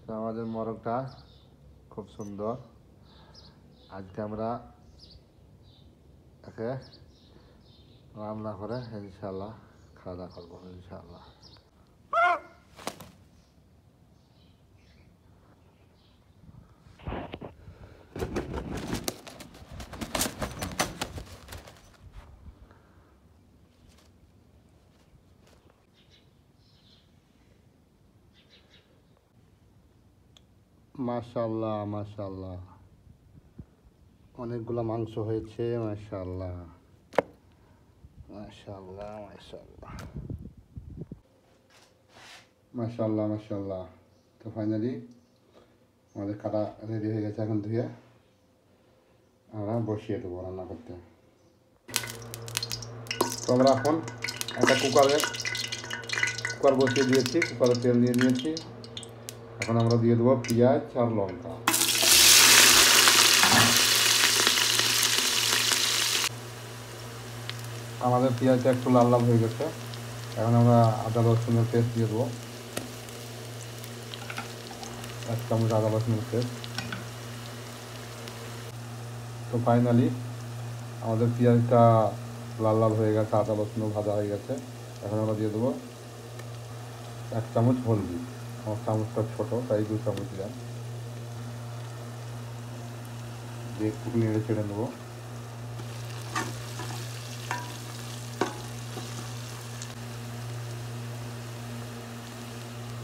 তো আমাদের মোরগটা খুব সুন্দর। আজকে আমরা একে রান্না করে ইনশাল্লাহ খাওয়া দাওয়া করবো ইনশাল্লাহ। মাশাআল্লাহ মাশাআল্লাহ, অনেকগুলো মাংস হয়েছে। মাশাআল্লাহ মাশাআল্লাহ মাশাআল্লাহ মাশাআল্লাহ মাশাআল্লাহ। তো ফাইনালি আমাদের কাটা রেডি হয়ে গেছে। এখন ধুয়ে আমরা বসিয়ে দেবো রান্না করতে। তো আমরা এখন একটা কুকার বসিয়ে দিয়েছি, কুকারে তেল নিয়ে নিয়েছি। এখন আমরা দিয়ে দেবো পেঁয়াজ আর লঙ্কা। আমাদের পেঁয়াজটা একটু লাল লাল হয়ে গেছে। এখন আমরা আদা রসুনের পেস্ট দিয়ে দেবো, 1 চামচ আদা রসুনের পেস্ট। তো ফাইনালি আমাদের পেঁয়াজটা লাল লাল হয়ে গেছে, আদা রসুনও ভাজা হয়ে গেছে। এখন আমরা দিয়ে দেবো 1 চামচ হলদি। আমার চামচটা ছোটো তাই 2 চামচ দিলাম। দিয়ে একটু নেড়ে চেড়ে নেবো।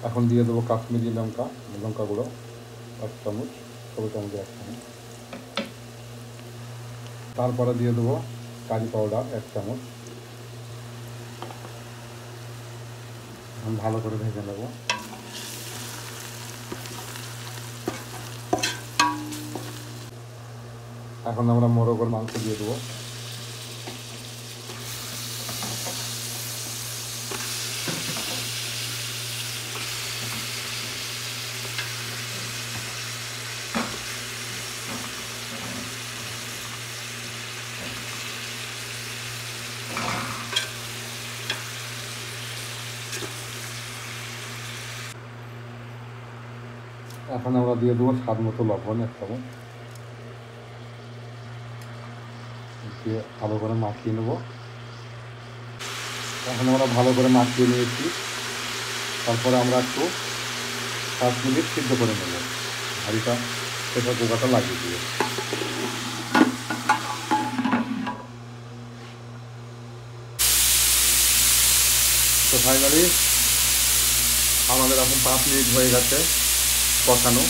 এখন দিয়ে দেবো কাশ্মীরি লঙ্কা গুঁড়ো 1 চামচ, ছোটো চামচে 1 চামচ। তারপরে দিয়ে দেবো কারি পাউডার 1 চামচ। এখন ভালো করে ভেজে নেব। এখন আমরা মোরগের মাংস দিয়ে দেবো। এখন আমরা দিয়ে দেবো স্বাদ মতো লবণ 1 চামচ। দিয়ে ভালো করে মাখিয়ে নেব। এখন আমরা ভালো করে মাখিয়ে নিয়েছি। তারপরে আমরা একটু 5 মিনিট সিদ্ধ করে নেব হাঁড়িটা, প্রেসার কুকারটা লাগিয়ে দিয়ে। তো ফাইনালি আমাদের এখন 5 মিনিট হয়ে গেছে কষানো।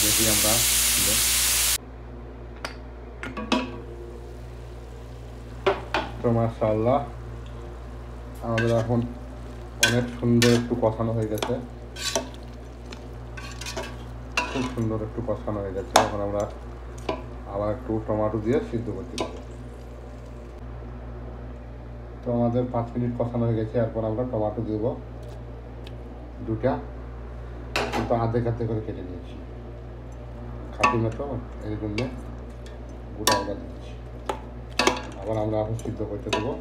দেখি আমরা তো মাশাআল্লাহ আমাদের এখন অনেক সুন্দর একটু কষানো হয়ে গেছে, খুব সুন্দর একটু কষানো হয়ে গেছে। এখন আমরা আবার একটু টমেটো দিয়ে সিদ্ধ করতে দেবো। তো আমাদের 5 মিনিট কষানো হয়ে গেছে। এরপর আমরা টমেটো দেবো 2টা, কিন্তু আধে করে কেটে নিয়েছি। খাঁটি মতো এই জন্যে গোটা দিচ্ছি। আবার আমরা এখন সিদ্ধ করতে দেবো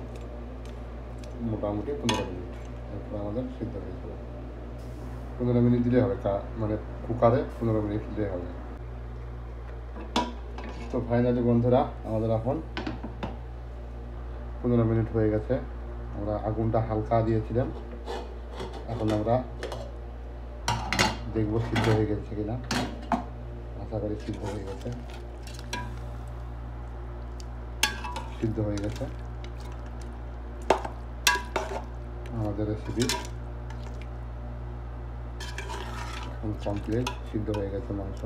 মোটামুটি 15 মিনিট। এরপর আমাদের সিদ্ধ হয়ে যাবে। 15 মিনিট দিলে হবে, মানে কুকারে 15 মিনিট দিলে হবে। তো ফাইনালি বন্ধুরা আমাদের এখন 15 মিনিট হয়ে গেছে। আমরা আগুনটা হালকা দিয়েছিলাম। এখন আমরা দেখবো সিদ্ধ হয়ে গেছে কিনা। আশা করি সিদ্ধ হয়ে গেছে। সিদ্ধ হয়ে গেছে আমাদের রেসিপি এখন কমপ্লিট। সিদ্ধ হয়ে গেছে মাংস।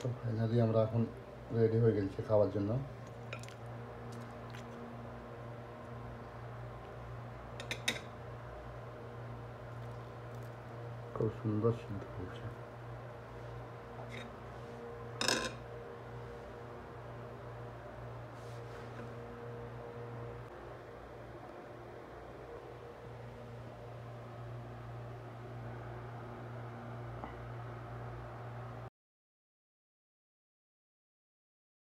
তো ফাইনালি আমরা এখন রেডি হয়ে গেছি খাওয়ার জন্য। খুব সুন্দর সিদ্ধ হয়েছে।